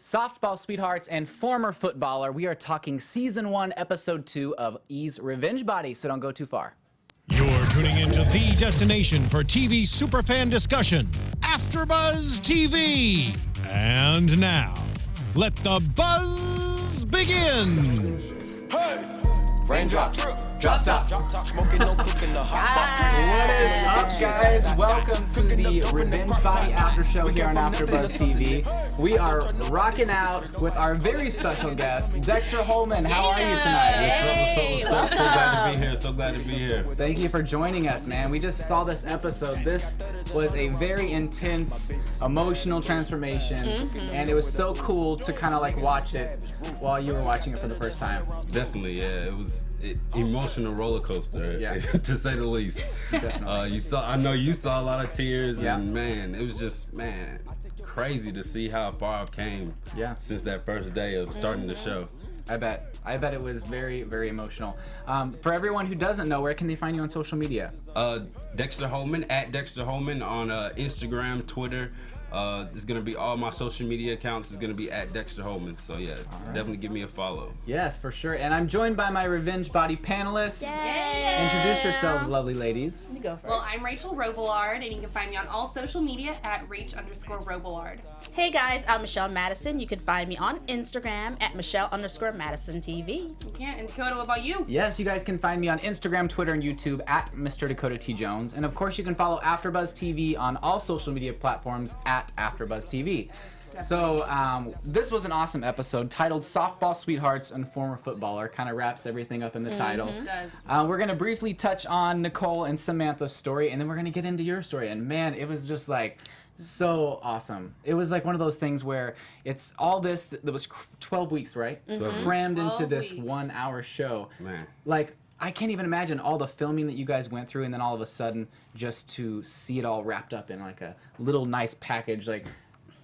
softball sweethearts and former footballer. We are talking season 1, episode 2 of E's Revenge Body, so don't go too far. You're tuning into the destination for TV superfan discussion, AFTERBUZZ TV. And now, let the buzz begin. Hey! Raindrops, drop top, smoking, no cooking, the hot What is up, guys? Welcome to the Revenge Body After Show here on AFTERBUZZ TV. We are rocking out with our very special guest, Dexter Holman. How are you tonight? What's up? So glad to be here. So glad to be here. Thank you for joining us, man. We just saw this episode. This was a very intense, emotional transformation, and it was so cool to kind of like watch it while you were watching it for the first time. Definitely, yeah. It was emotional roller coaster, to say the least. I know you saw a lot of tears, and man, it was just crazy to see how far I've came since that first day of starting the show. I bet it was very, very emotional. For everyone who doesn't know, where can they find you on social media? Dexter Holman, at Dexter Holman on Instagram, Twitter. It's gonna be all my social media accounts is gonna be at Dexter Holman. So yeah, definitely give me a follow. Yes, for sure. And I'm joined by my Revenge Body panelists. Yay! Introduce yourselves, lovely ladies. You go first. Well, I'm Rachel Robbilard, and you can find me on all social media at Rach_Robillard. Hey guys, I'm Michelle Madison. You can find me on Instagram at Michelle_Madison TV. You can't. And Dakota, what about you? Yes, you guys can find me on Instagram, Twitter, and YouTube at Mr. Dakota T. Jones. And of course, you can follow AFTERBUZZ TV on all social media platforms at AFTERBUZZ TV. So this was an awesome episode titled Softball Sweethearts and Former Footballer. Kind of wraps everything up in the title. It does. We're going to briefly touch on Nicole and Samantha's story, and then we're going to get into your story. And man, it was just like so awesome. It was like one of those things where it's all this that was 12 weeks, right? Crammed into this 1 hour show. Man. Like, I can't even imagine all the filming that you guys went through, and then all of a sudden just to see it all wrapped up in like a little nice package. Like,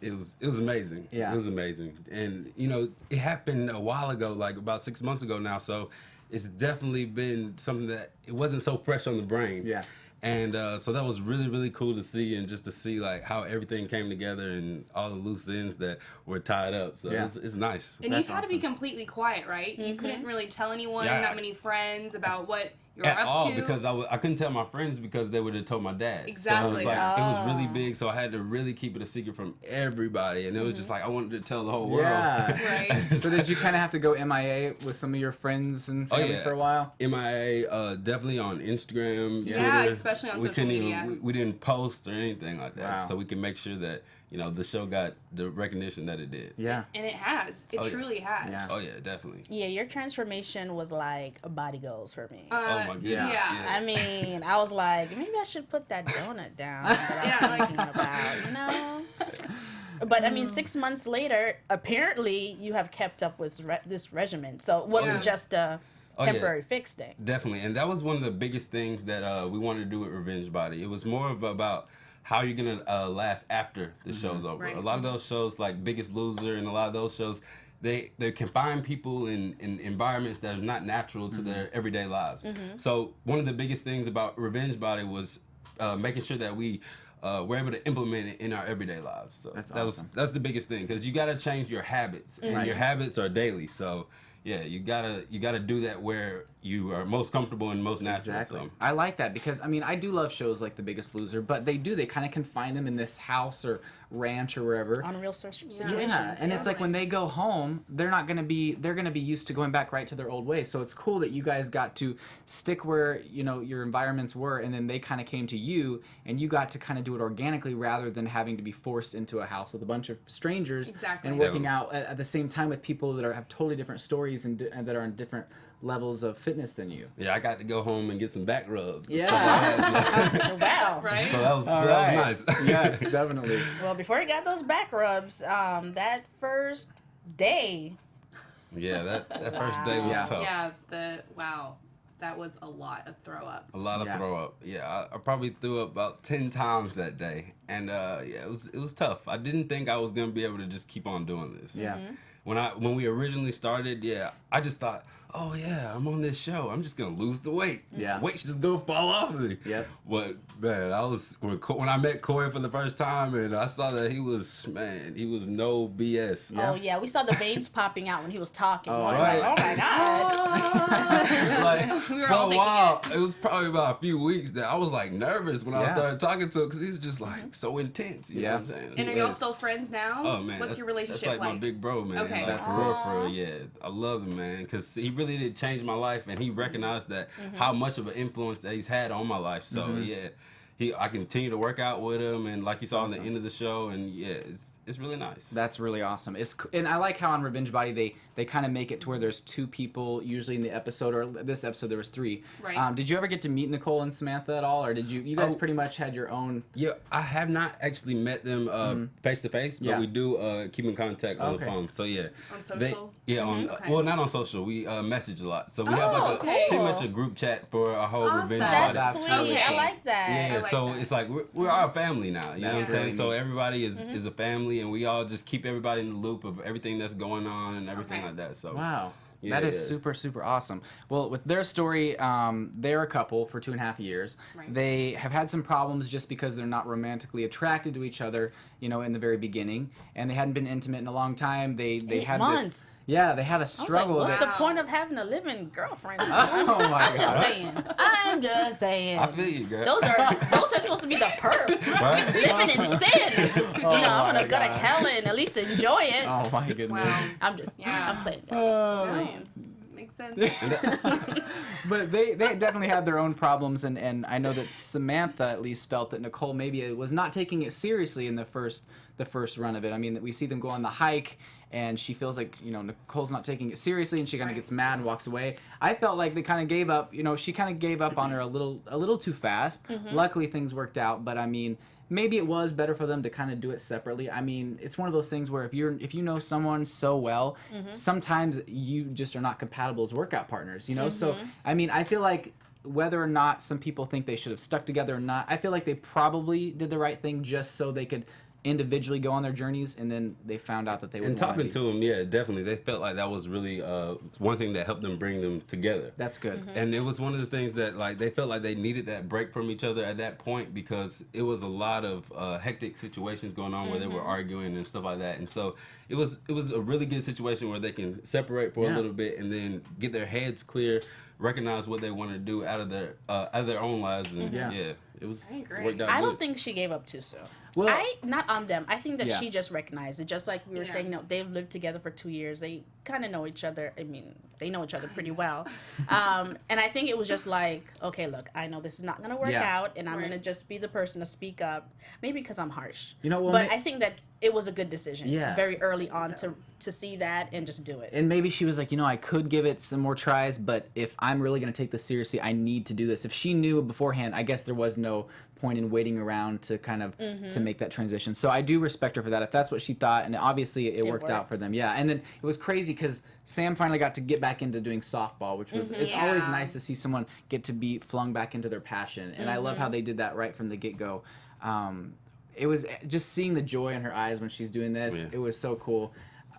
It was amazing. Yeah. It was amazing. And, you know, it happened a while ago, like about 6 months ago now. So it's definitely been something that it wasn't so fresh on the brain. Yeah. And so that was really, really cool to see, and just to see like how everything came together and all the loose ends that were tied up. So it's nice. And That's you had to be awesome. completely quiet, right? You couldn't really tell anyone, Yeah. not many friends, about what you're At up all, to. because I couldn't tell my friends because they would have told my dad. Exactly. So it was like it was really big, so I had to really keep it a secret from everybody, and it was just like I wanted to tell the whole world. yeah. Right. So did you kind of have to go MIA with some of your friends and family for a while? MIA, definitely on Instagram, Yeah, Twitter. especially on we social couldn't media. Even, we didn't post or anything like that, Wow. so we can make sure that the show got the recognition that it did. Yeah. And it has. It truly has. Yeah. Oh yeah, definitely. Yeah, your transformation was like body goals for me. Oh my goodness. yeah. I mean, I was like, maybe I should put that donut down that I was thinking about, you know? But I mean, 6 months later, apparently you have kept up with this regimen. So it wasn't just a temporary fix thing. Definitely, and that was one of the biggest things that we wanted to do with Revenge Body. It was more of about how you're gonna last after the show's over. Right. A lot of those shows, like Biggest Loser, and a lot of those shows, they confine people in environments that are not natural to their everyday lives. So one of the biggest things about Revenge Body was making sure that we were able to implement it in our everyday lives. So that's the biggest thing, because you gotta change your habits, and your habits are daily. So yeah, you gotta do that where you are most comfortable and most natural. Exactly. So. I like that because, I mean, I do love shows like The Biggest Loser, but they kind of confine them in this house or ranch or wherever. Unreal situations. Yeah, and it's like when they go home, they're gonna be used to going back right to their old ways. So it's cool that you guys got to stick where your environments were, and then they kind of came to you, and you got to kind of do it organically rather than having to be forced into a house with a bunch of strangers and working out at the same time with people that have totally different stories and that are on different levels of fitness than you. Yeah, I got to go home and get some back rubs. Yeah. Wow. Right? So that was nice. Yes, definitely. Well, before you got those back rubs, that first day. Yeah, that first day was tough. Yeah, that was a lot of throw up. A lot of throw up. Yeah, I probably threw up about 10 times that day, and it was tough. I didn't think I was gonna be able to just keep on doing this. Yeah. When we originally started, I just thought, oh yeah, I'm on this show. I'm just gonna lose the weight. Yeah. Weight's just gonna fall off of me. Yep. But man, when I met Khloé for the first time, and I saw that he was no BS. Oh yeah, we saw the veins popping out when he was talking. I was right. like, oh my gosh. Like, We were all for a thinking while, it was probably about a few weeks that I was like nervous when I Yeah. started talking to him because he's just like so intense. You know what I'm saying? And are y'all still friends now? Oh man, What's your relationship that's like? My big bro, man. Okay. Like, That's for real. Yeah, I love him, man, because he really did change my life, and he recognized that how much of an influence that he's had on my life. So yeah, I continue to work out with him, and like you saw on the end of the show, and yeah, it's really nice. That's really awesome. And I like how on Revenge Body they kind of make it to where there's 2 people usually in the episode, or this episode there was 3. Right. Did you ever get to meet Nicole and Samantha at all, or did you guys pretty much had your own? Yeah, I have not actually met them face to face, but Yeah. we do keep in contact on the phone. So yeah, On social? on well, not on social. We message a lot. So we have like cool. pretty much a group chat for our whole Revenge Awesome. Body. That's sweet. Okay. I like that. Yeah, like so that. it's like we're our family now. You know what I'm That's saying? really So neat. everybody is a family, and we all just keep everybody in the loop of everything that's going on and everything Okay. like that. So Wow. Yeah, That is yeah. super, super awesome. Well, with their story, they're a couple for 2.5 years. Right. They have had some problems just because they're not romantically attracted to each other, you know, in the very beginning, and they hadn't been intimate in a long time. They 8 had months. this. Yeah, they had a I was like, struggle. what's that- the point of having a living girlfriend? Oh my I'm just God. saying. I'm just saying. I feel you, girl. Those are supposed to be the perks. Right? Living in sin. You know, I'm my gonna go to God. hell and at least enjoy it. Oh my goodness. Wow. I'm playing. No, makes sense. But they definitely had their own problems, and I know that Samantha at least felt that Nicole maybe was not taking it seriously in the first run of it. I mean, that we see them go on the hike, and she feels like, you know, Nicole's not taking it seriously, and she kind of gets mad and walks away. I felt like they kind of gave up. You know, she kind of gave up on her a little too fast. Luckily, things worked out, but I mean, maybe it was better for them to kind of do it separately. I mean, it's one of those things where if you know someone so well, sometimes you just are not compatible as workout partners, you know? So, I mean, I feel like whether or not some people think they should have stuck together or not, I feel like they probably did the right thing just so they could individually go on their journeys, and then they found out that they were And talking to them, yeah, definitely, they felt like that was really one thing that helped them bring them together. That's good. And it was one of the things that, like, they felt like they needed that break from each other at that point, because it was a lot of hectic situations going on where they were arguing and stuff like that. And so it was a really good situation where they can separate for a little bit and then get their heads clear, recognize what they want to do out of their own lives, and Yeah. it was I agree. worked out I good. don't think she gave up too soon. Well- not on them. I think that Yeah. she just recognized it. Just like we were Yeah. saying, no, they've lived together for 2 years. They kind of know each other. I mean, they know each other pretty well. And I think it was just like, okay, look, I know this is not going to work Yeah. out, and I'm Right. going to just be the person to speak up. Maybe because I'm harsh. You know, well, but I think that it was a good decision. Yeah. Very early on to see that and just do it. And maybe she was like, you know, I could give it some more tries, but if I'm really going to take this seriously, I need to do this. If she knew beforehand, I guess there was no point in waiting around to kind of to make that transition. So I do respect her for that. If that's what she thought, and obviously it worked out for works. them. Yeah. And then it was crazy because Sam finally got to get back into doing softball, which was, it's always Yeah. nice to see someone get to be flung back into their passion. And I love how they did that right from the get-go. It was just seeing the joy in her eyes when she's doing this. Yeah. It was so cool.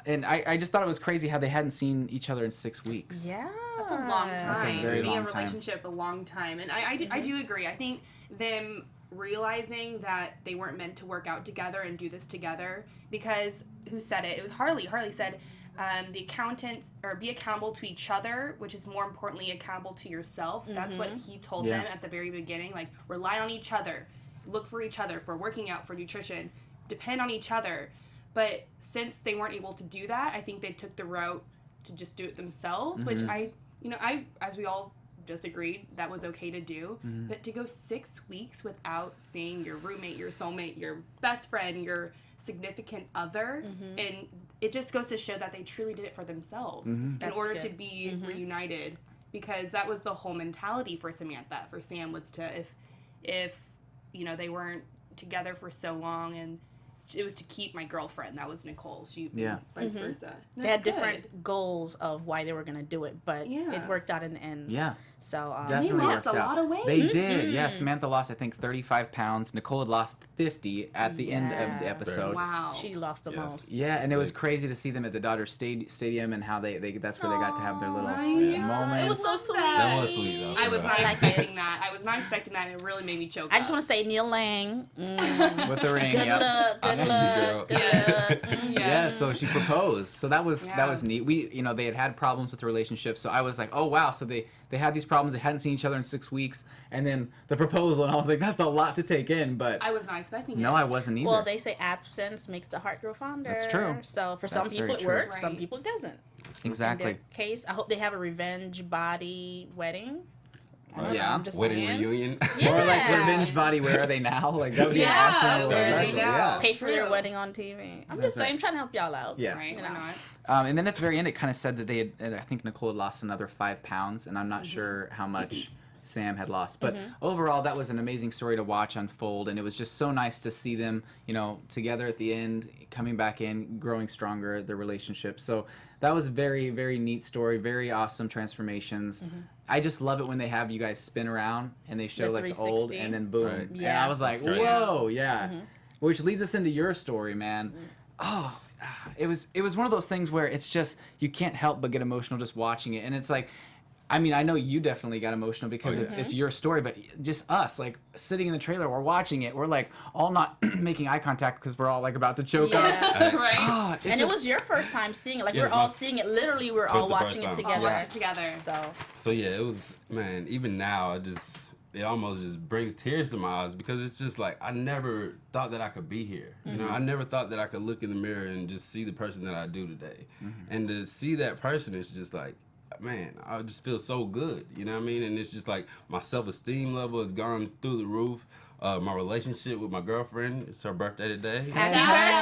And I just thought it was crazy how they hadn't seen each other in 6 weeks. Yeah. That's a long time. That's a very Being long a time. relationship a long time. And I do agree. I think them realizing that they weren't meant to work out together and do this together, because who said it? It was Harley. Harley said, the accountants, or be accountable to each other, which is more importantly accountable to yourself. That's what he told Yeah. them at the very beginning. Like, rely on each other. Look for each other for working out, for nutrition. Depend on each other. But since they weren't able to do that, I think they took the route to just do it themselves, which I, as we all just agreed, that was okay to do. But to go 6 weeks without seeing your roommate, your soulmate, your best friend, your significant other, and it just goes to show that they truly did it for themselves in That's order good. to be reunited, because that was the whole mentality for Samantha. For Sam was to, if they weren't together for so long, and it was to keep my girlfriend. That was Nicole. She vice versa. They had different goals of why they were going to do it, but Yeah. it worked out in the end. Yeah. So Definitely lost worked a out. lot of weight. They did. Yeah, Samantha lost I think 35 pounds. Nicole had lost 50 at the end of the Yes. episode. Wow. she lost the most. Yeah, and it was crazy to see them at the Dodger Stadium and how they that's where they got to have their little Right. moment. It was so sweet. That was sweet though. I was not like expecting that. I was not expecting that, and it really made me choke. I just up. want to say Neil Lang. with the ring. Good Yep. luck. I Good see you, luck. girl. Good luck. Yeah, so she proposed. So that was Yeah. neat. We they had problems with the relationship. So I was like, oh wow. So they had these problems. They hadn't seen each other in 6 weeks, and then the proposal, and I was like, that's a lot to take in. But I was not expecting no, it. I wasn't either. Well, they say absence makes the heart grow fonder. That's true. So for some That's people very it true. works, some Right. people it doesn't. exactly. In their case, I hope they have a revenge body wedding. I don't know, Yeah. I'm just Wedding saying. reunion. Yeah. Or like revenge body. Where are they now? Like that would be Yeah, an awesome little where are they special. now? Yeah. Pay for their True. wedding on TV. I'm That's just saying, right. I'm trying to help y'all out. Yes. Right? You Why know. not? And then at the very end, it kind of said that they had. I think Nicole had lost another 5 pounds, and I'm not Mm-hmm. sure how much Sam had lost. But overall, that was an amazing story to watch unfold, and it was just so nice to see them, together at the end, coming back in, growing stronger, their relationship. So that was very, very neat story. Very awesome transformations. I just love it when they have you guys spin around and they show The like the old, 360. and then boom. Right. And Yeah. I was like, That's great. whoa, yeah. Which leads us into your story, man. Oh, it was one of those things where it's just you can't help but get emotional just watching it, and it's like, I mean, I know you definitely got emotional because it's your story, but just us, like sitting in the trailer, we're watching it, we're like all not making eye contact because we're all like about to choke up. Yeah. Right? Oh, it's And it just- was your first time seeing it. Like, Yes, we're all my- seeing it. Literally, we're was all the first watching it time. together. Watch it together. So, Yeah, it was, man, even now, it almost just brings tears to my eyes because it's just like, I never thought that I could be here. I never thought that I could look in the mirror and just see the person that I do today. And to see that person is just like, man, I just feel so good, you know what I mean? And it's just like my self-esteem level has gone through the roof. My relationship with my girlfriend, it's her birthday today. happy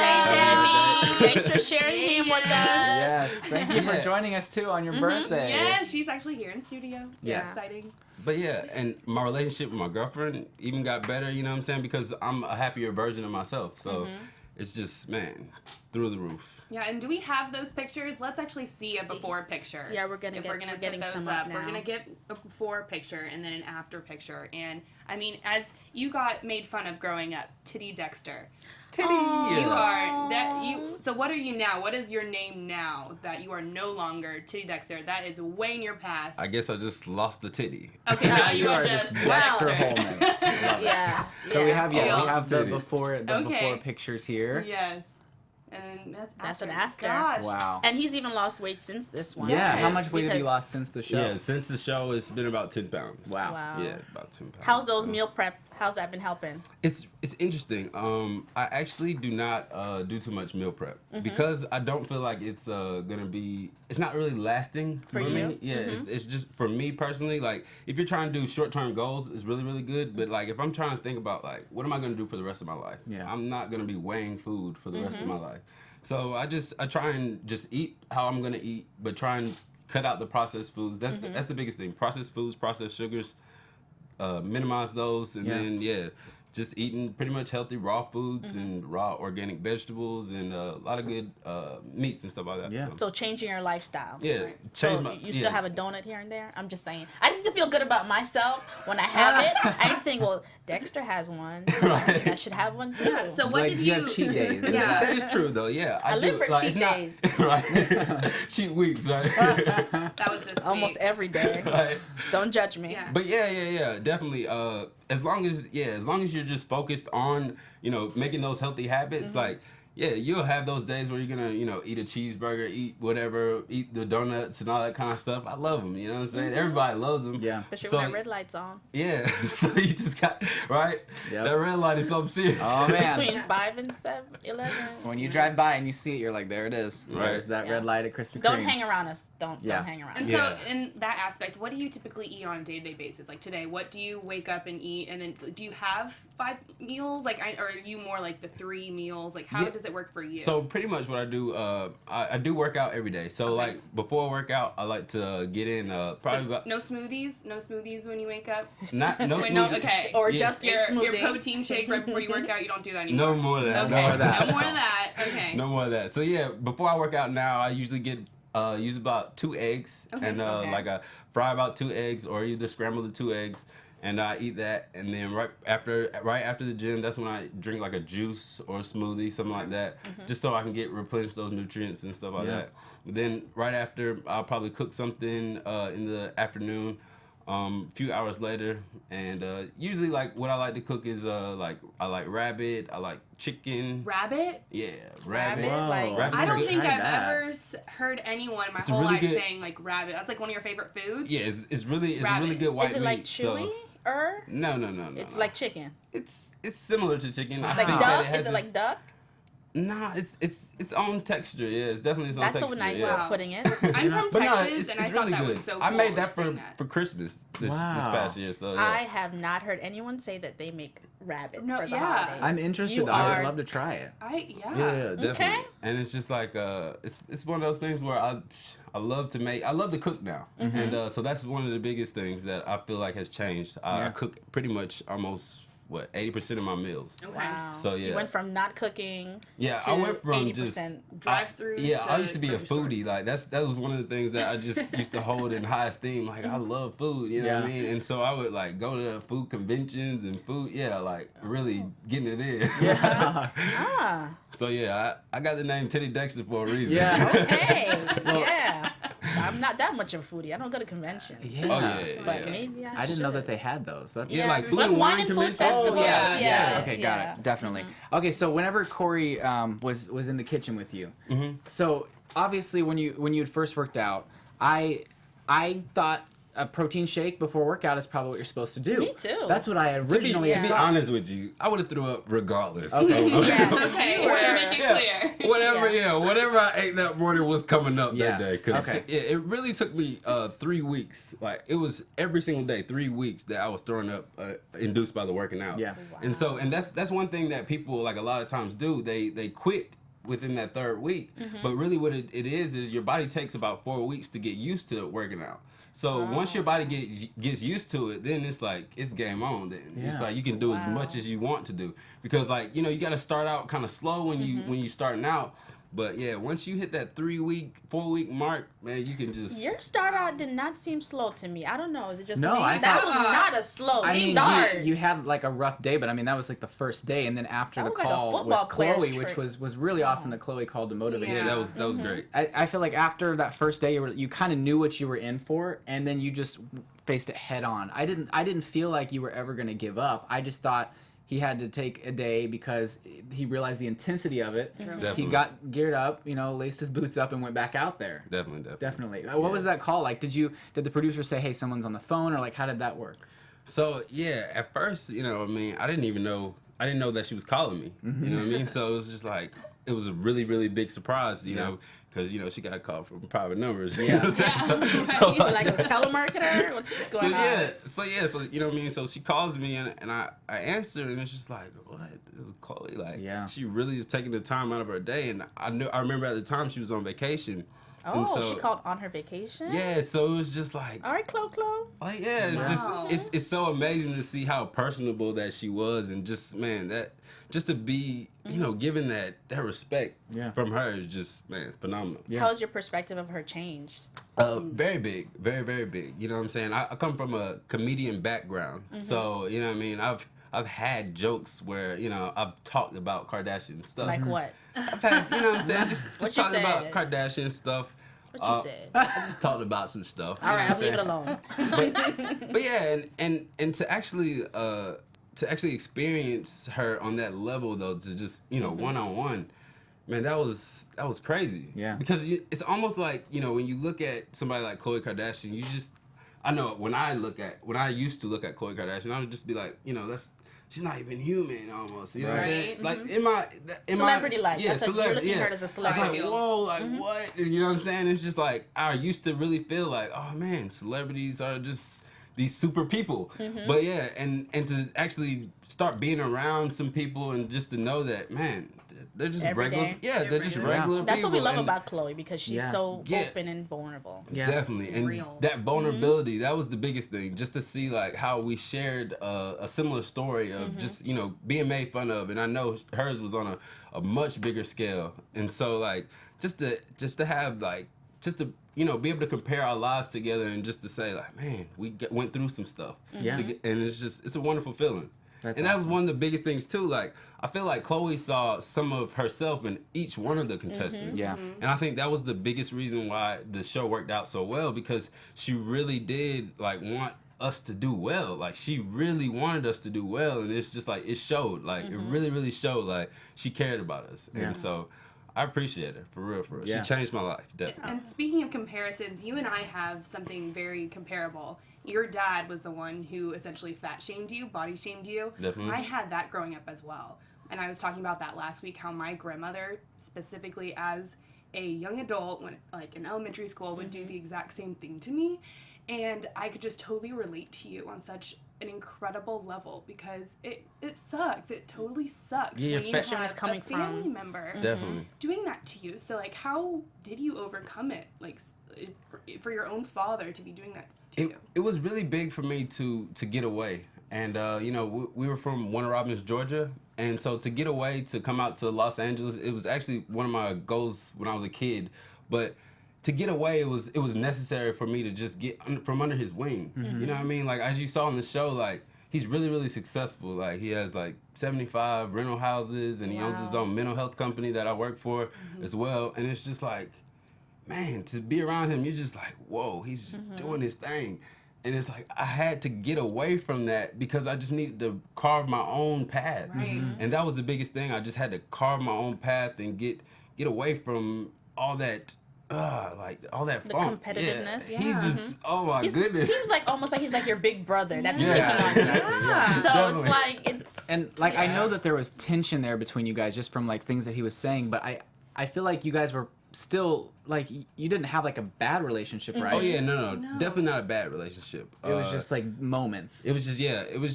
birthday, Debbie! Thanks for sharing him with us. Yes, thank you for Yeah. joining us too on your birthday. Yeah, she's actually here in studio. Yes. Exciting. But yeah, and my relationship with my girlfriend even got better, you know what I'm saying? Because I'm a happier version of myself. So it's just, man, through the roof. Yeah, and do we have those pictures? Let's actually see a before picture. Yeah, we're getting put those some up. up We're now. gonna get a before picture and then an after picture. And I mean, as you got made fun of growing up, Titty Dexter. Titty! You are that you. So what are you now? What is your name now that you are no longer Titty Dexter? That is way in your past. I guess I just lost the titty. Okay, now you are just Dexter Holman. Love it. Yeah. So we have we Yeah. have the Titty. before Okay. before pictures here. Yes. And that's an after. Gosh. Wow. And he's even lost weight since this one. Yeah, how Yes, much weight have you because- lost since the show? Yeah, since the show, it's been about 10 pounds. Wow. Wow. Yeah, about 10 pounds. How's those So- meal prep? How's that been helping? It's interesting. I actually do not do too much meal prep because I don't feel like it's gonna be. It's not really lasting for you? me. Yeah, it's just for me personally. Like if you're trying to do short-term goals, it's really good. But like if I'm trying to think about like what am I gonna do for the rest of my life? Yeah. I'm not gonna be weighing food for the rest of my life. So I try and just eat how I'm gonna eat, but try and cut out the processed foods. That's the biggest thing. Processed foods, processed sugars. Minimize those, and then just eating pretty much healthy raw foods and raw organic vegetables and a lot of good meats and stuff like that. Yeah. So changing your lifestyle. Yeah, Right. change So my. you still have a donut here and there? I'm just saying. I just feel good about myself when I have it. I think, well, Dexter has one. So I think I should have one too. Yeah, so what Like, did do you have cheat days? Is Yeah. That is true though. Yeah, I live for cheat days. Right, cheat weeks, right? That was this Almost week. every day. Right. Don't judge me. Yeah. But yeah, definitely. As long as you're just focused on making those healthy habits, like you'll have those days where you're gonna eat a cheeseburger, eat whatever, eat the donuts and all that kind of stuff. I love them. You know what I'm saying? Everybody loves them. Yeah. Especially So- when that red light's on. Yeah. So you just got right. Yep. That red light is something serious. Oh man. Between 5 and 11. When you drive by and you see it, you're like, there it is. Right. There's that Yeah. red light at Krispy Kreme. Don't hang around us. Don't Yeah. hang around. And Yeah. so, in that aspect, what do you typically eat on a day-to-day basis? Like today, what do you wake up and eat? And then, do you have 5 meals? Like, or are you more like the 3 meals? Like, how Yeah. does it work for you? So pretty much what I do, I do work out every day. So Okay. like before I work out, I like to get in probably about no smoothies. No smoothies when you wake up. not no Wait, no, smoothie- okay. Or Yeah. just a Your smoothie. protein shake right before you work out. You don't do that anymore. No more of that. Okay. more of that. No more of that. Okay. No more of that. So yeah, before I work out now, I usually get use about 2 eggs and like I fry about 2 eggs or either scramble the 2 eggs. And I eat that, and then right after the gym, that's when I drink like a juice or a smoothie, something like that, just so I can replenish those nutrients and stuff like that. Then right after, I'll probably cook something in the afternoon, a few hours later, and usually like what I like to cook is like I like rabbit, I like chicken. Rabbit? Yeah, rabbit. Like, Rabbit's I don't good. think Tried I've that. ever heard anyone my It's whole really life good. saying like rabbit. That's like one of your favorite foods. Yeah, it's a really Rabbit. good white is it meat. like chewy? Or No. it's like chicken. It's similar to chicken. I Like think that duck? has Is it a- like duck? Nah, it's its own texture. Yeah, it's definitely its own That's texture. a nice yeah. way of putting it. I'm from But no, Texas, and I thought that was so cool. I made that saying that. for Christmas this Wow. past year. So I yeah. have not heard anyone say that they make rabbit No, for the yeah. holidays. I'm interested. You I are- would love to try it. Yeah, definitely. Okay. And it's just like it's one of those things where I love to cook now, and so that's one of the biggest things that I feel like has changed. I Yeah. cook pretty much almost 80% of my meals. Okay. Wow. So, yeah. You went from not cooking Yeah, to I went from 80% just drive-thrus Yeah, I to used to be a grocery stores. foodie. Like that was one of the things that I just used to hold in high esteem. Like I love food, you know what I Yeah. mean? And so I would like go to food conventions and food, like really getting it in. Yeah. Ah, So yeah, I got the name Titty Dexter for a reason. Yeah. okay. Yeah. I'm not that much of a foodie. I don't go to conventions. Yeah. Oh yeah. But yeah. maybe I didn't know that they had those. That's Yeah, like food But and wine and food conventions. festival. Oh, yeah, yeah. Okay, got it. Definitely. Okay, so whenever Corey was in the kitchen with you, so obviously when you had first worked out, I thought a protein shake before workout is probably what you're supposed to do. Me too. That's what I originally To be thought. honest with you, I would have threw up regardless. Okay. Yeah. Okay, You we're gonna were. make it clear. Whatever I ate that morning was coming up Yeah. that day. Cause Okay. it really took me 3 weeks. Like it was every single day, 3 weeks that I was throwing up, induced by the working out. Yeah. And so, and that's one thing that people like a lot of times do. They quit within that 3rd week. But really, what it is your body takes about 4 weeks to get used to working out. So once your body gets used to it, then it's like it's game on. Then it's Yeah. like you can do as much as you want to do because like you got to start out kind of slow when you starting out. But yeah, once you hit that 4 week mark, man, you can just. Your start out did not seem slow to me. I don't know. Is it just No, me? I That thought- was not a slow I mean, start. you had like a rough day, but I mean that was like the first day, and then after That the was like a call with football player's Khloé, which trip. was really awesome that Khloé called to motivate Yeah, you. that was great. I feel like after that first day, you kind of knew what you were in for, and then you just faced it head on. I didn't feel like you were ever gonna give up. I just thought he had to take a day because he realized the intensity of it. Definitely. He got geared up, laced his boots up, and went back out there. Definitely. What was that call like? Did the producer say, "Hey, someone's on the phone," or like how did that work? So yeah, at first, I didn't even know. I didn't know that she was calling me. You know what I mean? So it was just like it was a really, really big surprise. You know, because she got a call from private numbers. You know what I'm saying? So, You were like a telemarketer? What's going on? So you know what I mean. So she calls me and I answer and it's just like, what? This is Khloé. Like, she really is taking the time out of her day. And I remember at the time she was on vacation. And Oh, so, she called on her vacation? Yeah, so it was just like, All right, Khloé. like yeah, it's Wow. just it's so amazing to see how personable that she was and just just to be given that respect from her is just phenomenal. How's your perspective of her changed? Very big, very, very big. You know what I'm saying? I come from a comedian background, so you know what I mean. I've had jokes where I've talked about Kardashian stuff. Like what? I've had, you know what I'm saying? Just What you talking about said? Kardashian stuff. What you said? I just talked about some stuff. All right, know I'll what I'm leave it saying? alone. But yeah, and to actually experience her on that level though, to just one on one, man, that was crazy. Yeah. Because it's almost like when you look at somebody like Khloé Kardashian, I know when I used to look at Khloé Kardashian, I would just be like, she's not even human almost. You know what I'm saying? Right. Like in my Celebrity life. Yeah, That's like, you're celebrity. looking Yeah. at her as a It's celebrity. like, whoa, like what? And you know what I'm saying? It's just like I used to really feel like, oh man, celebrities are just these super people. But yeah, and to actually start being around some people and just to know that, man, they're just Every regular. day. Yeah, they're just Every day. regular That's what we people. love And about Khloé because she's so Yeah. open and vulnerable. Yeah. definitely, and Real. that vulnerability, that was the biggest thing. Just to see like how we shared a similar story of just being made fun of, and I know hers was on a much bigger scale, and so like just to have like just to be able to compare our lives together and just to say like, man, went through some stuff. Yeah. And it's a wonderful feeling. That's and that was awesome. one of the biggest things too. Like, I feel like Khloé saw some of herself in each one of the contestants. Yeah. And I think that was the biggest reason why the show worked out so well, because she really did like want us to do well. Like, she really wanted us to do well, and it's just like it showed. Like, it really, really showed. Like, she cared about us. Yeah. And so I appreciate her for real. Yeah. She changed my life, definitely. And speaking of comparisons, you and I have something very comparable. Your dad was the one who essentially fat shamed you, body shamed you. Definitely. I had that growing up as well. And I was talking about that last week, how my grandmother, specifically as a young adult, when like in elementary school, would do the exact same thing to me. And I could just totally relate to you on such an incredible level, because it sucks. It totally sucks Yeah, when you Fashion have is coming a family from- member Definitely. doing that to you. So like, how did you overcome it? Like, for your own father to be doing that to you? It was really big for me to get away. And, we were from Warner Robins, Georgia. And so to get away, to come out to Los Angeles, it was actually one of my goals when I was a kid. But to get away, it was necessary for me to just get from under his wing. You know what I mean? Like, as you saw in the show, like, he's really, really successful. Like, he has like 75 rental houses, and he owns his own mental health company that I work for as well. And it's just like, man, to be around him, you're just like, whoa, he's just doing his thing. And it's like, I had to get away from that because I just needed to carve my own path. Right. And that was the biggest thing. I just had to carve my own path and get away from all that, all that The funk. competitiveness. Yeah. He's just, oh my He goodness. seems like almost like he's like your big brother. That's Yeah, picking on you. exactly, yeah. So Definitely. it's like it's And like I know that there was tension there between you guys just from like things that he was saying, but I feel like you guys were still like you didn't have like a bad relationship, right? Oh yeah, no, definitely not a bad relationship. It was just like moments. It was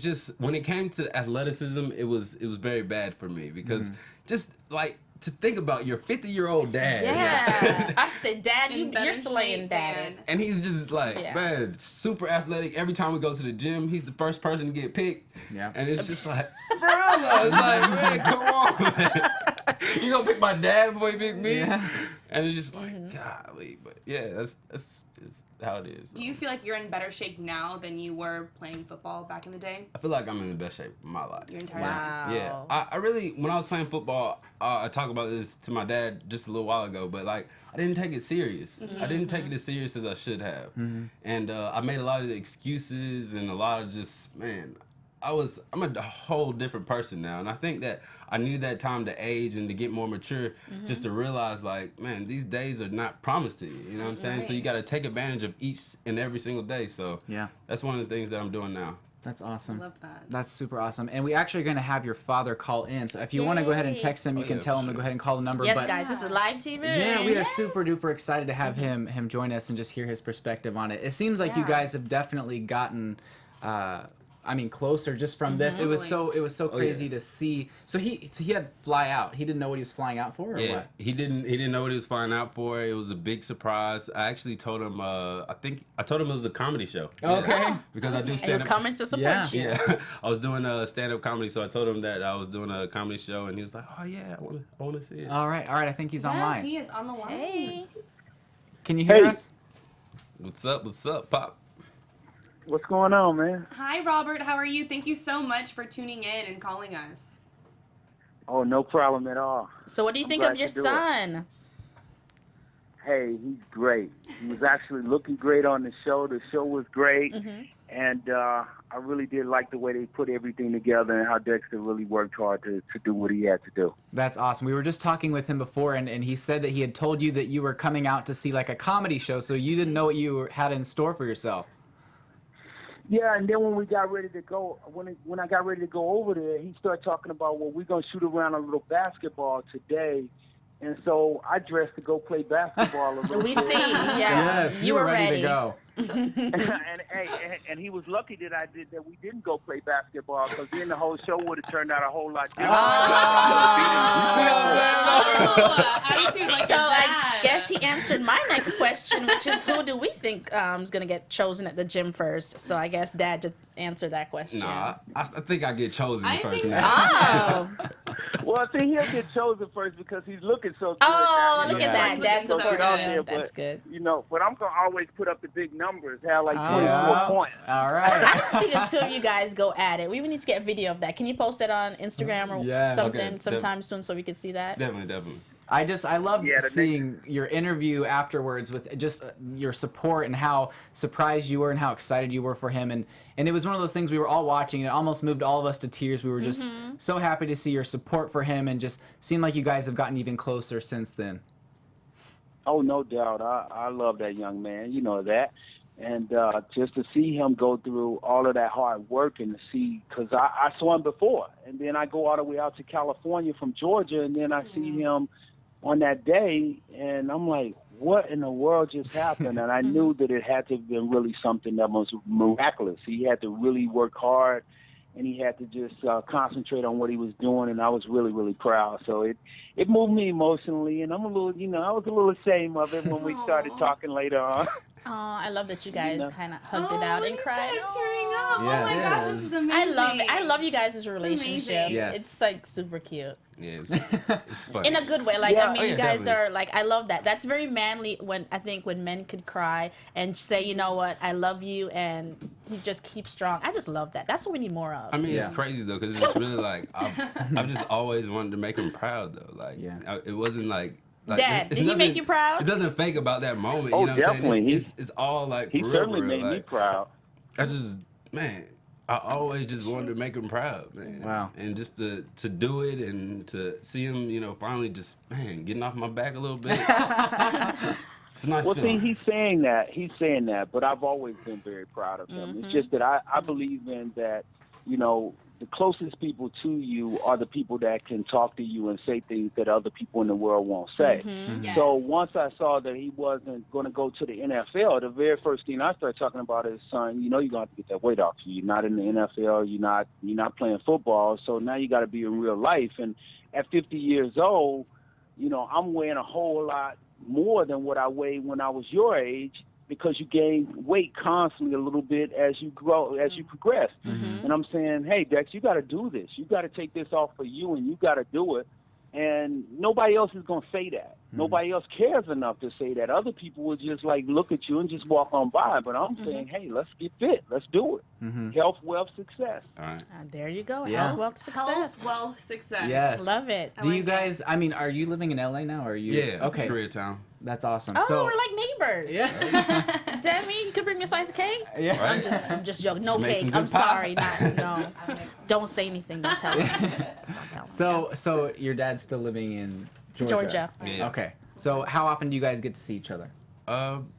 just when it came to athleticism, it was very bad for me because just like to think about your 50-year-old dad. yeah. I said, Dad, In better you're slaying shape Dad. than- And he's just like, Yeah. man, super athletic. Every time we go to the gym, he's the first person to get picked. Yeah. And it's just like, for real though, it's like, man, come on, man. You gonna pick my dad before you pick me? Yeah. And it's just like, golly. But yeah, that's how it is. Do you feel like you're in better shape now than you were playing football back in the day? I feel like I'm in the best shape of my life. Your entire Wow. life? Yeah, I really, when I was playing football, I talked about this to my dad just a little while ago, but like, I didn't take it serious. I didn't take it as serious as I should have. And I made a lot of excuses and a lot of just, man, I'm a whole different person now. And I think that I needed that time to age and to get more mature just to realize like, man, these days are not promised to you. You know what I'm saying? So you got to take advantage of each and every single day. So Yeah. that's one of the things that I'm doing now. That's awesome. Love that. That's super awesome. And we actually are going to have your father call in. So if you want to go ahead and Yay. text him, you Oh, can yeah, tell for him to sure. go ahead and call the number. Yes, but guys, this is live TV. yeah, we are super duper excited to have him join us and just hear his perspective on it. It seems like you Yeah. guys have definitely gotten closer just from this. It was so crazy to see. So he had fly out. He didn't know what he was flying out for, or Yeah, what? he didn't know what he was flying out for. It was a big surprise. I actually told him. I told him it was a comedy show. Okay. Yeah, because I do And he stand was up. coming to support Yeah. you. Yeah, I was doing a stand-up comedy, so I told him that I was doing a comedy show, and he was like, "Oh yeah, I want to see it." All right. I think he's online. Yes, he is on the line. Hey. Can you hear Hey. us? What's up, Pop? What's going on, man? Hi, Robert. How are you? Thank you so much for tuning in and calling us. Oh, no problem at all. So what do you I'm think glad of your to do it. son? Hey, he's great. He was actually looking great on the show. The show was great. And I really did like the way they put everything together and how Dexter really worked hard to do what he had to do. That's awesome. We were just talking with him before, and he said that he had told you that you were coming out to see like a comedy show, so you didn't know what you had in store for yourself. Yeah, and then when we got ready to go, when I got ready to go over there, he started talking about, well, we're going to shoot around a little basketball today. And so I dressed to go play basketball a little We bit. see. Yeah. Yes, you were ready to go. and he was lucky that we didn't go play basketball, because then the whole show would have turned out a whole lot different. Attitude like So a I dad. guess he answered my next question, which is who do we think is going to get chosen at the gym first? So I guess Dad just answered that question. Nah, I think I get chosen I first. think now. Oh. Well, I think he'll get chosen first because he's looking so good. Oh, now. look You at know, that. he's That's looking so good. good out there, but, That's good. You know, but I'm going to always put up the big numbers, have like 24 Yeah. points. All right. I didn't see the two of you guys go at it. We even need to get video of that. Can you post that on Instagram or Yeah. something Okay, sometime soon so we can see that? Definitely. I loved Yeah, the seeing your interview afterwards with just your support and how surprised you were and how excited you were for him. And it was one of those things we were all watching and it almost moved all of us to tears. We were just so happy to see your support for him and just seemed like you guys have gotten even closer since then. Oh, no doubt. I love that young man. You know that. And just to see him go through all of that hard work and to see, because I saw him before. And then I go all the way out to California from Georgia, and then I see him on that day, and I'm like, what in the world just happened? And I knew that it had to have been really something that was miraculous. He had to really work hard, and he had to just concentrate on what he was doing, and I was really, really proud. So it moved me emotionally, and I'm a little, I was a little ashamed of it when we started talking later on. Oh, I love that you guys kind of hugged it out and cried. Tearing up. Oh Yeah. my gosh, this is amazing. I love it. I love you guys' relationship. amazing. Yes. It's like super cute. Yeah, it's funny. In a good way. Like, Yeah. I mean, Oh, you yeah, guys definitely. are like, I love that. That's very manly when men could cry and say, you know what, I love you, and you just keep strong. I just love that. That's what we need more of. I mean, Yeah. it's crazy though, because it's really like I've just always wanted to make him proud though. Like, it wasn't like. Dad, it's did he make you proud? It doesn't fake about that moment. Oh, You know what I'm definitely. saying? It's all like He for real, certainly for real. made me Like, proud. I always just wanted to make him proud, man. Wow. And just to do it and to see him, finally just, getting off my back a little bit. It's a nice Well, feeling. see, he's saying that, but I've always been very proud of him. It's just that I believe in that, the closest people to you are the people that can talk to you and say things that other people in the world won't say. Yes. So once I saw that he wasn't going to go to the NFL, the very first thing I started talking about is, son, you're going to have to get that weight off you. You're not in the NFL. You're not playing football. So now you got to be in real life. And at 50 years old, I'm weighing a whole lot more than what I weighed when I was your age, because you gain weight constantly a little bit as you grow, as you progress. And I'm saying, hey, Dex, you got to do this. You got to take this off for you, and you got to do it. And nobody else is going to say that. Nobody else cares enough to say that. Other people will just like look at you and just walk on by. But I'm saying, hey, let's get fit. Let's do it. Health, wealth, success. All right. There you go. Yeah. Health, wealth, success. Health, wealth, success. Yes. Love it. Do you like that. guys, are you living in LA now, or are you? Yeah. Okay. Koreatown. That's awesome. Oh, So, we're like neighbors. yeah. Demi, you could bring me a slice of cake? Yeah. Right? I'm just joking. No Just make cake. some I'm good pie. sorry. No. Don't say anything. Don't tell him. Don't tell him. So your dad's still living in Georgia? Georgia. Yeah. Okay. So how often do you guys get to see each other?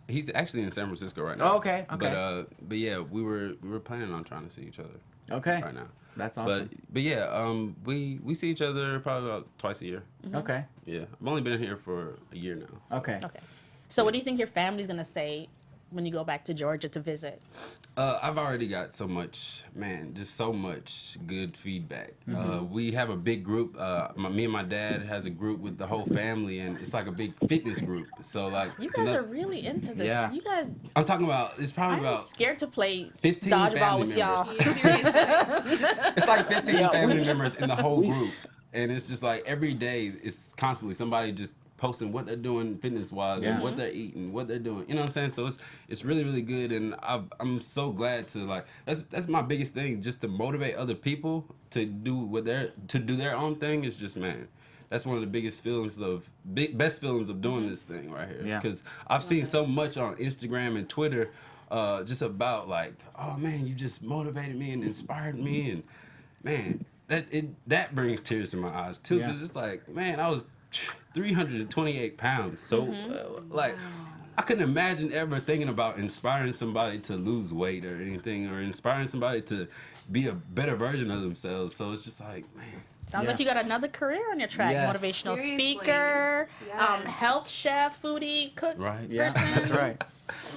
He's actually in San Francisco right now. Oh, okay. But yeah, we were planning on trying to see each other Okay. right now. That's awesome. But yeah, we see each other probably about twice a year. Okay. Yeah, I've only been here for a year now. Okay. Okay. So what do you think your family's going to say when you go back to Georgia to visit? I've already got just so much good feedback. We have a big group. Me and my dad has a group with the whole family, and it's like a big fitness group. So like, You it's guys another- are really into this. Yeah. You guys, I'm talking about. It's probably I'm about. scared to play 15 dodgeball family with y'all. members. Seriously. It's like 15 family members in the whole group, and it's just like every day it's constantly somebody just posting what they're doing fitness wise Yeah. and what they're eating, what they're doing. You know what I'm saying? So it's really, really good, and I'm so glad to like that's my biggest thing, just to motivate other people to do their own thing. Is just, man, that's one of the biggest feelings best feelings of doing this thing right here. Yeah. Because I've seen so much on Instagram and Twitter, just about like, oh man, you just motivated me and inspired me, and man, that brings tears to my eyes too. Yeah. Because it's like, man, I was 328 pounds. So, like, I couldn't imagine ever thinking about inspiring somebody to lose weight or anything, or inspiring somebody to be a better version of themselves. So it's just like, man. Sounds Yeah. like you got another career on your track. Yes. Motivational Seriously. speaker, Yes. health chef, foodie, cook Right. Yeah. person. That's right.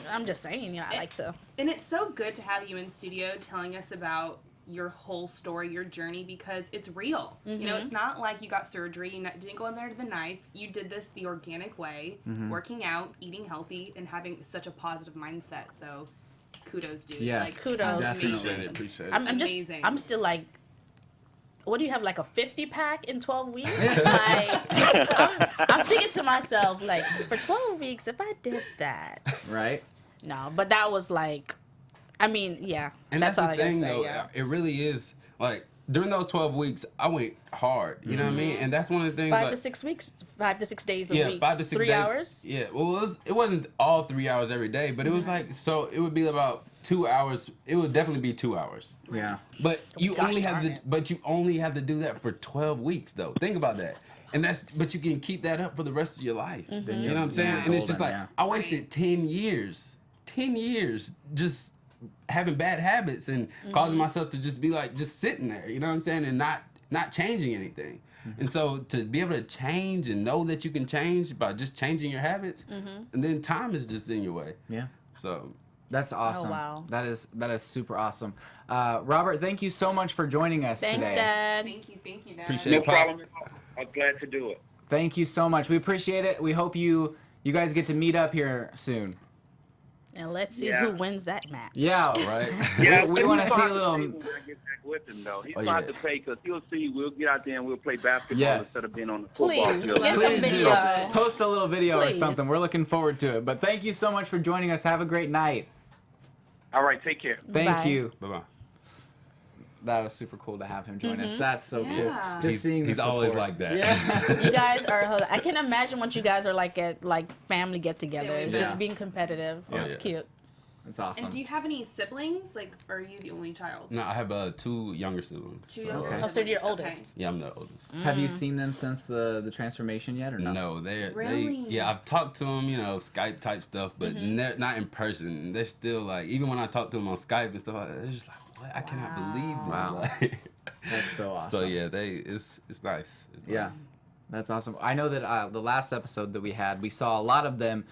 I'm just saying, I like to. And it's so good to have you in studio telling us about your whole story, your journey, because it's real. You know, it's not like you got surgery, you didn't go in there to the knife. You did this the organic way, working out, eating healthy, and having such a positive mindset. So kudos, dude. Yes. Like, Kudos. that's Definitely. amazing. Appreciate it. I'm Amazing. I'm still like what do you have, like a 50 pack in 12 weeks? Like, I'm thinking to myself, like, for 12 weeks, if I did that. Right. No, but that was like, I mean, yeah. And that's all the I gotta thing, say, though. yeah. It really is, like, during those 12 weeks, I went hard. You know what I mean? And that's one of the things. 5 to 6 weeks, 5 to 6 days a week. Yeah, 5 to 6 3 days. hours. Yeah, well, it wasn't all 3 hours every day, but it was like, so it would be about 2 hours. It would definitely be 2 hours. Yeah. But you Gosh only have darn to, it. but you only have to do that for 12 weeks, though. Think about that. And but you can keep that up for the rest of your life. You know what I'm saying? Yeah. And it's just like, Golden, I wasted 10 years just having bad habits and causing myself to just be like, just sitting there, you know what I'm saying? And not changing anything. And so to be able to change and know that you can change by just changing your habits, and then time is just in your way. Yeah. So That's awesome. wow. That is super awesome. Robert, thank you so much for joining us Thanks, today. Dad. Thank you, Dad. Appreciate No it, Pop. problem. I'm glad to do it. Thank you so much. We appreciate it. We hope you guys get to meet up here soon. And let's see Yeah. who wins that match. Yeah. Right? We he's want to see a fine little. to pay when I get back with him, though. He's Oh, fine yeah. to pay because he'll see. We'll get out there and we'll play basketball Yes. instead of being on the football Please, field. get some Please do. video. Post a little video or Please. something. We're looking forward to it. But thank you so much for joining us. Have a great night. All right, take care. Thank Bye. you. Bye-bye. That was super cool to have him join us. That's so Yeah. cool. Just seeing the He's always support. like that. Yeah. You guys are. I can imagine what you guys are like at like family get-together. It's Yeah. just being competitive. Oh, It's yeah. cute. That's awesome. And do you have any siblings? Like, or are you the only child? No, I have 2 younger siblings. Two so- younger Okay. Oh, so you're siblings, oldest. Yeah, I'm the oldest. Have you seen them since the transformation yet or no? No, Really? yeah, I've talked to them, Skype type stuff, but not in person. They're still like, even when I talk to them on Skype and stuff like that, they're just like, what? I cannot believe this. Wow. Like, That's so awesome. so yeah, it's nice. It's Yeah, nice. that's awesome. I know that the last episode that we had, we saw a lot of them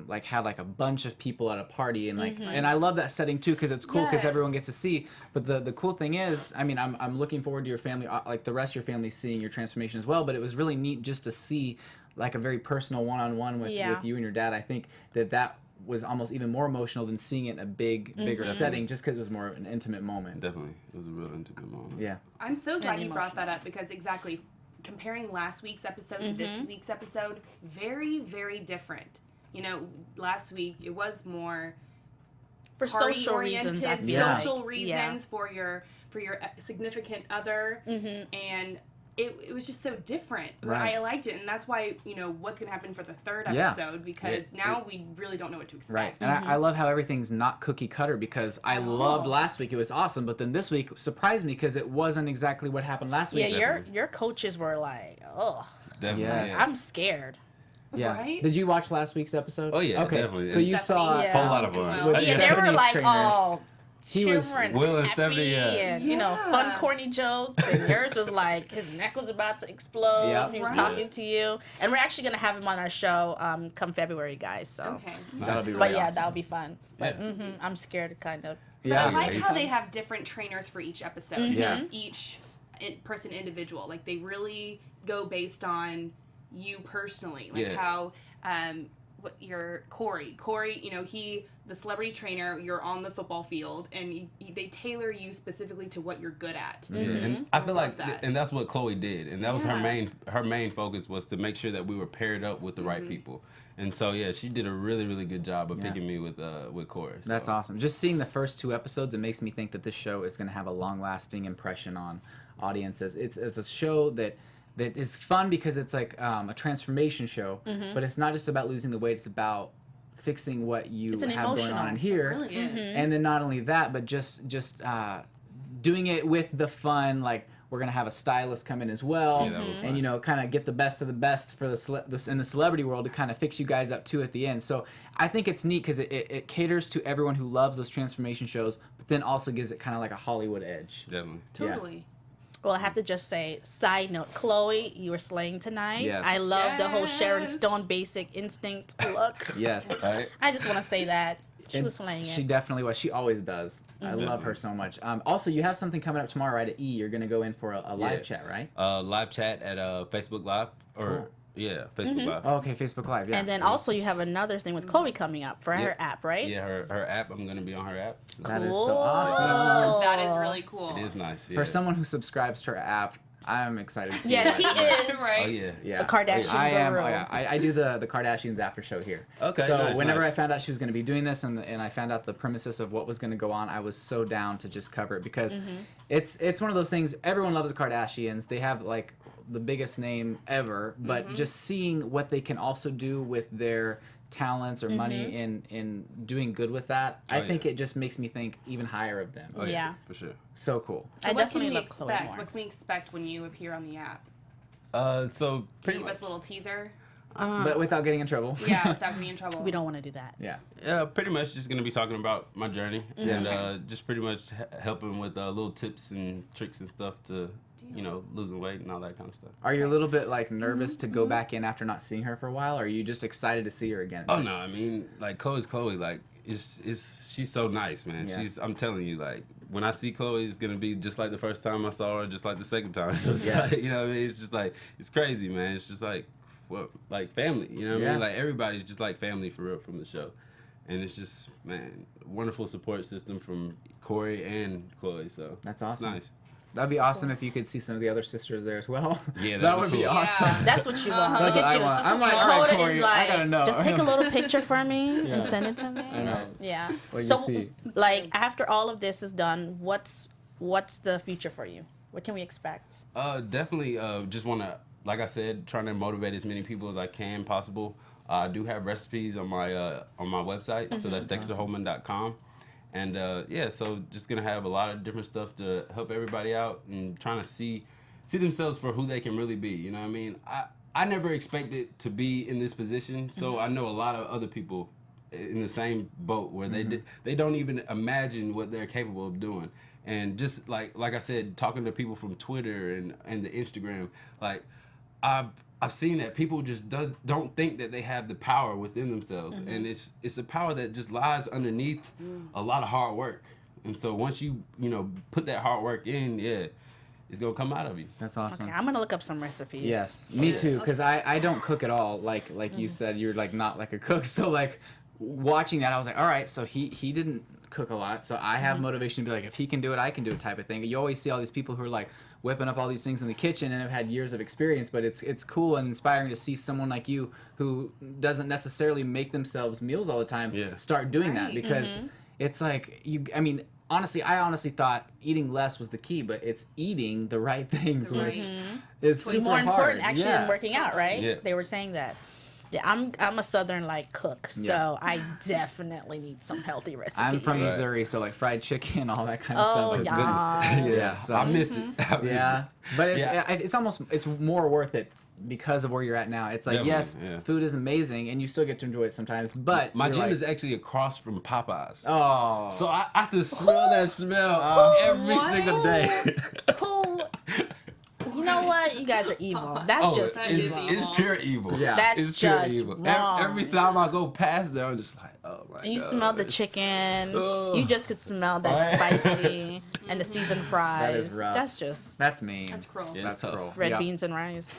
like had like a bunch of people at a party and like, and I love that setting too because it's cool because everyone Yes. gets to see. But the cool thing is, I mean, I'm looking forward to your family, like the rest of your family, seeing your transformation as well. But it was really neat just to see like a very personal one-on-one with you and your dad. I think that was almost even more emotional than seeing it in a bigger setting, just because it was more of an intimate moment. Definitely, it was a real intimate moment. Yeah. I'm so glad you brought emotional. that up because exactly comparing last week's episode to this week's episode, very, very different. Last week it was more For social reasons, I party-oriented, feel Yeah. like. social reasons for your significant other, and it was just so different. Right. I liked it, and that's why what's gonna happen for the third Yeah. episode because now we really don't know what to expect. Right, and I love how everything's not cookie cutter because I loved last week. It was awesome, but then this week surprised me because it wasn't exactly what happened last week. Yeah, your coaches were like, oh, Definitely. Yes. Yes. I'm scared. Yeah. Right? Did you watch last week's episode? Oh, yeah, Okay. definitely. So you saw. Stephanie, Whole lot of Well, fun. With Yeah, they were Stephanie's like trainer. all He was- shivering, Will and happy, Stephanie, yeah. and Yeah. fun, corny jokes. And yours was like his neck was about to explode. Yep. He was Right. talking to you, and we're actually gonna have him on our show come February, guys. So, Okay. That'll be really but yeah, awesome. that'll be fun. But Yeah. I'm scared, kind of. Yeah. But I like Yeah. how they have different trainers for each episode. Yeah. Each person individual. Like they really go based on you personally. Like Yeah. how what your Corey, the celebrity trainer, you're on the football field and they tailor you specifically to what you're good at. Yeah, and I feel like, love that. and that's what Khloé did, and that was her Yeah. main focus was to make sure that we were paired up with the right people, and so yeah, she did a really really good job of picking me with Corey. So. That's awesome. Just seeing the first 2 episodes, it makes me think that this show is going to have a long-lasting impression on audiences. It's a show that is fun because it's like a transformation show, but it's not just about losing the weight. It's about fixing what you It's an have going emotional. on in It here. really is. And then not only that, but just doing it with the fun. Like we're gonna have a stylist come in as well, Yeah, that was and nice. kind of get the best of the best for in the celebrity world to kind of fix you guys up too at the end. So I think it's neat because it caters to everyone who loves those transformation shows, but then also gives it kind of like a Hollywood edge. Definitely. Totally. Well, I have to just say, side note, Khloé, you were slaying tonight. Yes. I love the whole Sharon Yes. Stone basic instinct look. Yes. Right. I just want to say that. She And was slaying She it. definitely was. She always does. I love her so much. Also, you have something coming up tomorrow, right? At E, you're gonna go in for a live Yeah. chat, right? Live chat at Facebook Live or Yeah, Facebook Live. Oh, okay, Facebook Live. Yeah. And then also you have another thing with Khloé coming up for her Yeah. app, right? Yeah, her app. I'm gonna be on her app. So That is Cool. so awesome. That is really cool. it is nice. Yeah. For someone who subscribes to her app, I'm excited to see Yes, that. he is. Right. Oh yeah. Yeah. A Kardashian I am. guru. Oh, yeah. I do the Kardashians after show here. Okay, So nice, whenever nice. I found out she was going to be doing this and I found out the premises of what was going to go on, I was so down to just cover it because it's one of those things. Everyone loves the Kardashians. They have like the biggest name ever, but just seeing what they can also do with their talents or money in doing good with that, I think it just makes me think even higher of them. Oh, Yeah. for sure. So cool. So I what definitely can we love Khloé expect? more. What can we expect when you appear on the app? So Can pretty you give much. us a little teaser? But without getting in trouble. Yeah, without me in trouble. We don't want to do that. Yeah. Yeah, pretty much just gonna be talking about my journey and just pretty much helping with little tips and tricks and stuff to, losing weight and all that kind of stuff. Are you a little bit like nervous to go back in after not seeing her for a while, or are you just excited to see her again? Oh no, I mean like Khloé's Khloé, like she's so nice, man. Yeah. I'm telling you, like when I see Khloé, it's gonna be just like the first time I saw her, just like the second time. So it's Yes. like, what I mean? It's just like it's crazy, man. It's just like like family, you know what I Yeah. mean? Like everybody's just like family for real from the show. And it's just, man, wonderful support system from Corey and Khloé. So That's awesome. It's nice. That'd be awesome if you could see some of the other sisters there as well. Yeah, that that'd would be be cool. awesome. Yeah. That's what you want. That's Look what at I you. want. I'm like, all right, Dakota Corey, is I gotta know. just take a little picture for me Yeah. and send it to me. I know. Yeah. What you So, see. like, after all of this is done, what's the future for you? What can we expect? Definitely just want to, like I said, trying to motivate as many people as I can possible. I do have recipes on my website, so that's dexterholman.com. And so just gonna have a lot of different stuff to help everybody out and trying to see themselves for who they can really be. You know what I mean? I never expected to be in this position, so I know a lot of other people in the same boat where they don't even imagine what they're capable of doing. And just like I said, talking to people from Twitter and the Instagram, like I've seen that people just don't think that they have the power within themselves, and it's a power that just lies underneath a lot of hard work. And so once you put that hard work in, it's gonna come out of you. That's awesome. Okay, I'm gonna look up some recipes. Yes, me too. Because I don't cook at all. Like you said, you're like not like a cook. So like watching that, I was like, all right. So he didn't cook a lot. So I have motivation to be like, if he can do it, I can do it type of thing. You always see all these people who are like whipping up all these things in the kitchen and have had years of experience. But it's cool and inspiring to see someone like you who doesn't necessarily make themselves meals all the time start doing that, because it's like I honestly thought eating less was the key, but it's eating the right things, which is It's super more hard. important actually Yeah. than working out, right? Yeah. They were saying that. Yeah, I'm a southern like cook, so Yeah. I definitely need some healthy recipes. I'm from Missouri, so like fried chicken, all that kind of Oh, stuff. yeah. Yeah, so- I missed it. I missed Yeah, it. but it's more worth it because of where you're at now. It's like, Definitely, yes, yeah. food is amazing and you still get to enjoy it sometimes, but My you're gym like, is actually across from Popeyes. oh, So I have to smell that smell every single day. Who? You know what? You guys are evil. That's just That evil. is it's pure evil. Yeah. That's It's pure just evil. wrong. Every time I go past there, I'm just like, oh my god. And you smell the chicken. Ugh. You just could smell that Right. spicy and the seasoned fries. is rough. That's just that's mean. That's cruel. Yeah, That's it's tough. cruel. red Yeah. beans and rice.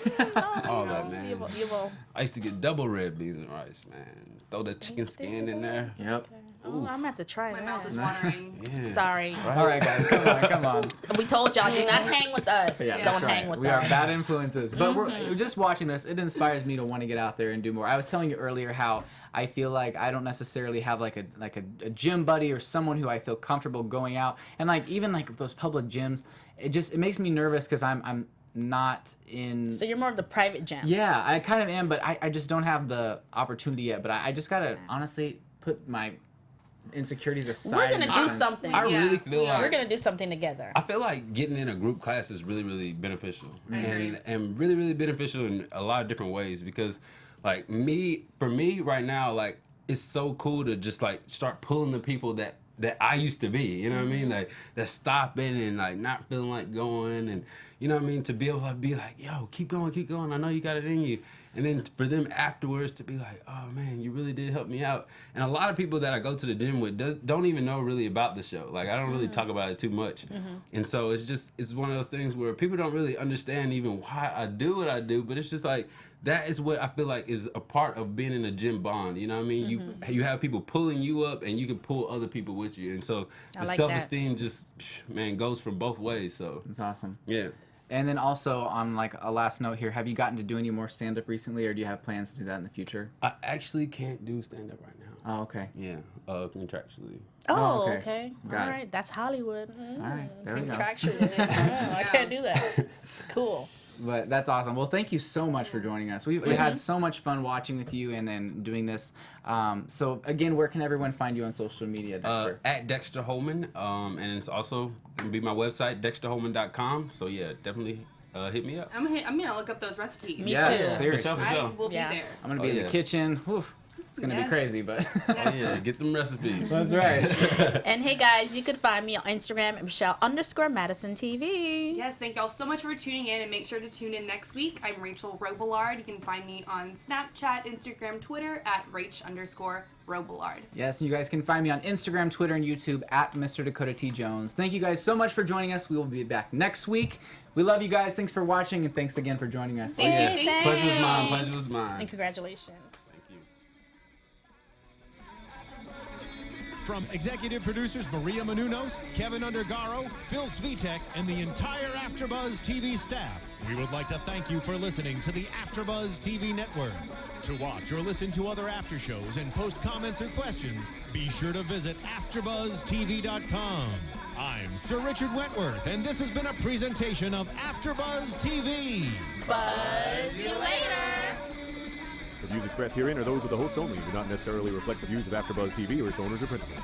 All that, man. Evil, evil. I used to get double red beans and rice, man. Throw the chicken skin in there. Yep. Oh, I'm gonna have to try My that. mouth is watering. Yeah. Sorry. All right, guys, come on. We told y'all, do not hang with us. Yeah, Don't that's hang right. with We us. are bad influences. But we're just watching this. It inspires me to want to get out there and do more. I was telling you earlier how I feel like I don't necessarily have like a gym buddy or someone who I feel comfortable going out. And like even like those public gyms, it makes me nervous because I'm not in. So you're more of the private gym. Yeah, I kind of am, but I just don't have the opportunity yet. But I just gotta honestly put my insecurities aside. We're gonna and do just- something. I Yeah, really feel we are. like We're gonna do something together. I feel like getting in a group class is really, really beneficial, agree. and really, really beneficial in a lot of different ways. Because, like for me right now, like it's so cool to just like start pulling the people that I used to be. You know what I mean? Like that's stopping and like not feeling like going, and you know what I mean, to be able to be like, yo, keep going. I know you got it in you. and then for them afterwards to be like, oh man, you really did help me out. And a lot of people that I go to the gym with don't even know really about the show. Like I don't really talk about it too much, and so it's one of those things where people don't really understand even why I do what I do, but it's just like that is what I feel like is a part of being in a gym bond. You know what I mean? You have people pulling you up, and you can pull other people with you, and so the self-esteem just goes from both ways. So That's awesome. yeah. And then also on like a last note here, have you gotten to do any more stand-up recently, or do you have plans to do that in the future? I actually can't do stand-up right now. Oh, okay. Yeah, contractually. Oh, okay. okay. Got All it. right. That's Hollywood. All right, there we go. Contractually. I can't do that. It's cool. But that's awesome. Well, thank you so much for joining us. We had so much fun watching with you and then doing this. So again, where can everyone find you on social media, Dexter? At Dexter Holman, and it's also gonna be my website, dexterholman.com. So yeah, definitely hit me up. I'm gonna look up those recipes. Me Yeah, too. seriously. For I sure. will be Yeah. there. I'm gonna be in the kitchen. Oof, it's gonna be Yes. crazy, but Oh yeah, get them recipes. that's right. And hey guys, you could find me on Instagram at Michelle_Madison TV. Yes, thank y'all so much for tuning in, and make sure to tune in next week. I'm Rachel Robillard. You can find me on Snapchat, Instagram, Twitter at Rach_Robillard. Yes, and you guys can find me on Instagram, Twitter, and YouTube at Mr. Dakota T. Jones. Thank you guys so much for joining us. We will be back next week. We love you guys. Thanks for watching, and thanks again for joining us. Thank you. Pleasure was mine. Pleasure was mine. And congratulations. Thank you. From executive producers Maria Menounos, Kevin Undergaro, Phil Svitek, and the entire AfterBuzz TV staff, we would like to thank you for listening to the AfterBuzz TV network. To watch or listen to other after shows and post comments or questions, be sure to visit AfterBuzzTV.com. I'm Sir Richard Wentworth, and this has been a presentation of AfterBuzz TV. Buzz you later. The views expressed herein are those of the hosts only and do not necessarily reflect the views of AfterBuzz TV or its owners or principals.